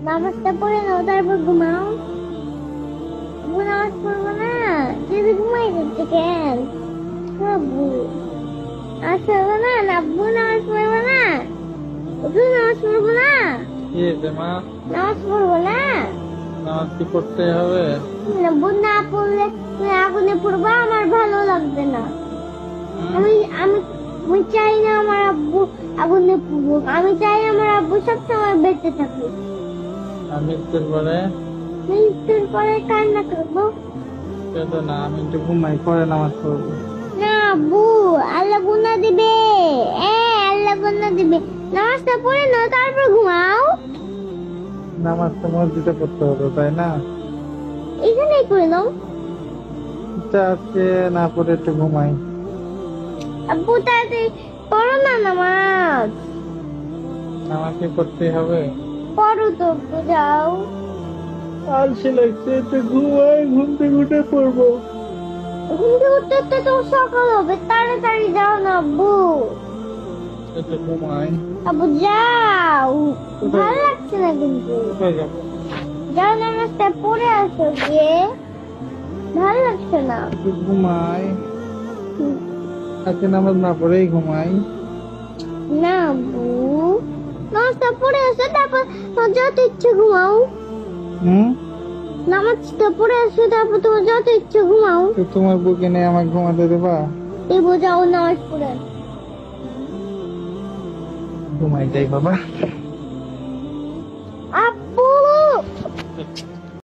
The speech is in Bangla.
নামাজটা পড়ে নাও তারপর ঘুমাও। আব্বু নামাজ পড়বো না, যদি ঘুমাই যাচ্ছে কেন? আব্বু নামাজ পড়বো না, আব্বু নামাজ পড়বো না, আব্বু নামাজ পড়বো না, কি হয়েছে মা? নামাজ পড়বো না। নামাজ কি পড়তে হবে? আব্বু না পড়লে তুমি আগুনে পড়বা, আমার ভালো লাগবে না। আমি আমি আমি চাই না আমার আব্বু আগুনে পড়ুক, আমি চাই আমার আব্বু সবসময় বেঁচে থাকুক। আমি মৃত্যুর পরে মৃত্যুর পরে কান্না করবো কেঁদো না, আমি একটু ঘুমাই, পরে নামাজ পড়বো। না আব্বু, আল্লাহ গুনাহ দিবে। আল্লাহ গুনাহ দিবে। নামাজটা পড়ে নাও তারপর ঘুমাও। নামাজ তো মসজিদে পড়তে হবে, তাই না? এখানেই পড়ে নাও। ইচ্ছা আজকে না পড়ে একটু ঘুমাই। আব্বু তাড়াতাড়ি পড়ো না নামাজ। নামাজ কি পড়তে হবে? পড়ো তো আব্বু, যাও। আলসে লাগছে, একটু ঘুমাই, ঘুম থেকে উঠে পড়বো। ঘুম থেকে উঠতে উঠতে তো সকাল হবে, তাড়াতাড়ি যাও না আব্বু। একটু ঘুমাই। আব্বু যাও, ভালো লাগছে না কিন্তু। কোথায় যাবো? যাও নামাজটা পড়ে আসো গিয়ে, ভালো লাগছে না। একটু ঘুমাই, আজকে নামাজ না পড়েই ঘুমাই। না আব্বু, নামাজটা পড়ে আসো তারপর তোমার যত ইচ্ছে ঘুমাও। নামাজটা পড়ে আসো তারপর তোমার যত ইচ্ছে ঘুমাও। তো তোমার বুকে নিয়ে আমাকে ঘুমাতে দেবা? এবার যাও নামাজ পড়ে আসো। ঘুমাই যাই বাবা।